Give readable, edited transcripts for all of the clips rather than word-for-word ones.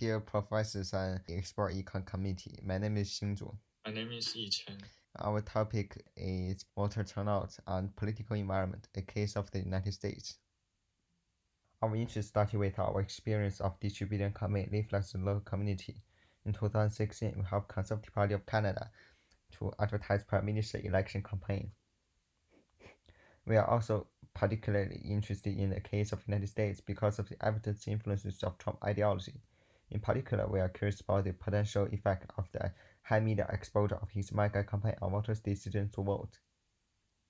Dear professors and expert Econ committee, my name is Xingzuo. My name is Yichen. Our topic is voter turnout and political environment, a case of the United States. Our interest started with our experience of distributing campaign leaflets to the local community. In 2016, we helped Conservative Party of Canada to advertise Prime Minister election campaign. We are also particularly interested in the case of the United States because of the evident influences of Trump ideology. In particular, we are curious about the potential effect of the high media exposure of his MAGA campaign on voters' decision to vote.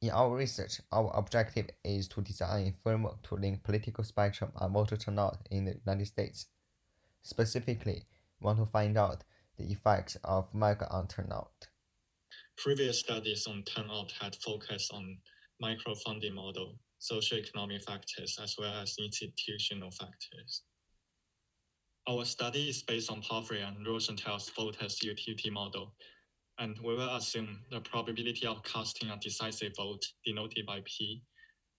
In our research, our objective is to design a framework to link political spectrum and voter turnout in the United States. Specifically, we want to find out the effects of MAGA on turnout. Previous studies on turnout had focused on micro-funding model, socioeconomic factors, as well as institutional factors. Our study is based on Palfrey and Rosenthal's voters' utility model, and we will assume the probability of casting a decisive vote, denoted by P,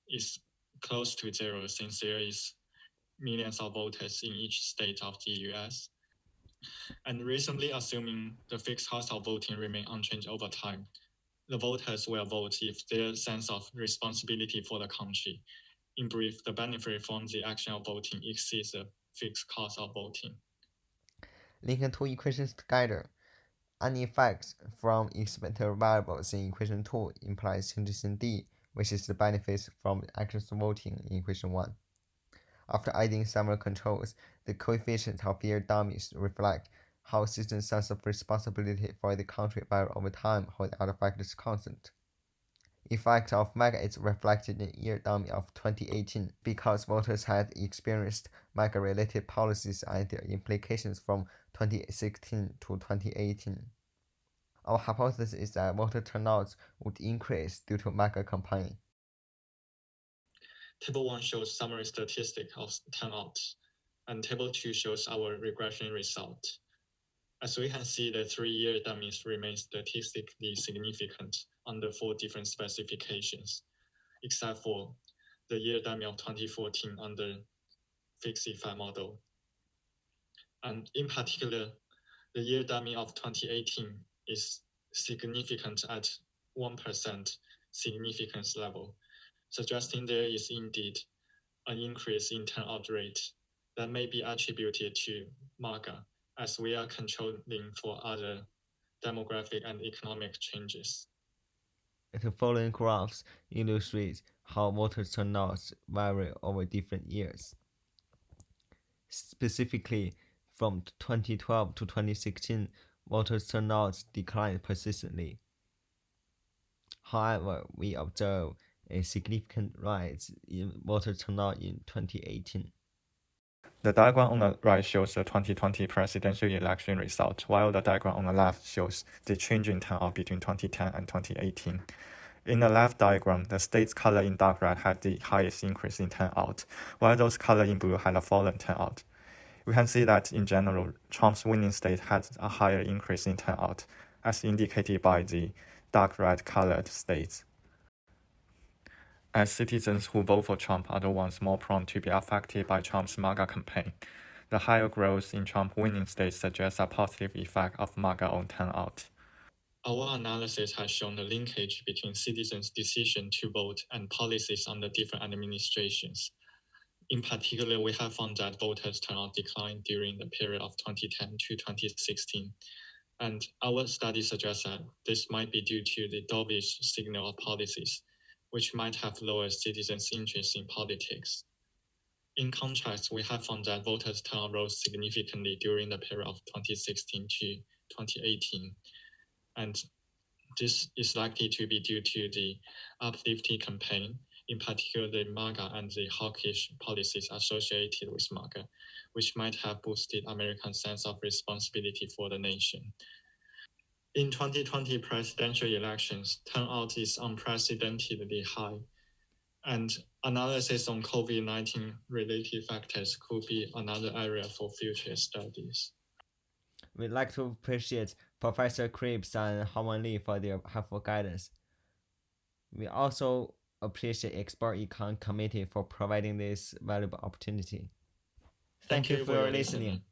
is close to zero since there is millions of voters in each state of the US. And reasonably assuming the fixed cost of voting remain unchanged over time, the voters will vote if their sense of responsibility for the country, in brief, the benefit from the action of voting exceeds the fixed cost of voting. Linking two equations together. Any effects from expected variables in equation 2 implies changes in D, which is the benefits from the actions of voting in equation 1. After adding several controls, the coefficients of year dummies reflect how citizens' sense of responsibility for the country vary over time, while the other factors constant. Effect of MAGA is reflected in year dummy of 2018 because voters had experienced MAGA-related policies and their implications from 2016 to 2018. Our hypothesis is that voter turnout would increase due to MAGA campaign. Table 1 shows summary statistics of turnout, and Table 2 shows our regression result. As we can see, the 3-year dummies remain statistically significant under 4 different specifications, except for the year dummy of 2014 under fixed effect model. And in particular, the year dummy of 2018 is significant at 1% significance level, suggesting there is indeed an increase in turnout rate that may be attributed to MAGA, as we are controlling for other demographic and economic changes. The following graphs illustrate how voter turnouts vary over different years. Specifically, from 2012 to 2016, voter turnouts declined persistently. However, we observe a significant rise in voter turnout in 2018. The diagram on the right shows the 2020 presidential election result, while the diagram on the left shows the change in turnout between 2010 and 2018. In the left diagram, the states colored in dark red had the highest increase in turnout, while those colored in blue had a fallen turnout. We can see that, in general, Trump's winning state had a higher increase in turnout, as indicated by the dark red colored states. As citizens who vote for Trump are the ones more prone to be affected by Trump's MAGA campaign, the higher growth in Trump winning states suggests a positive effect of MAGA on turnout. Our analysis has shown the linkage between citizens' decision to vote and policies under different administrations. In particular, we have found that voters' turnout declined during the period of 2010 to 2016. And our study suggests that this might be due to the dovish signal of policies, which might have lowered citizens' interest in politics. In contrast, we have found that voters' turnout rose significantly during the period of 2016 to 2018. And this is likely to be due to the uplifting campaign, in particular the MAGA and the hawkish policies associated with MAGA, which might have boosted Americans' sense of responsibility for the nation. In 2020 presidential elections, turnout is unprecedentedly high, and analysis on COVID-19 related factors could be another area for future studies. We'd like to appreciate Professor Krebs and Hawan Lee for their helpful guidance. We also appreciate Expert Econ Committee for providing this valuable opportunity. Thank you for listening.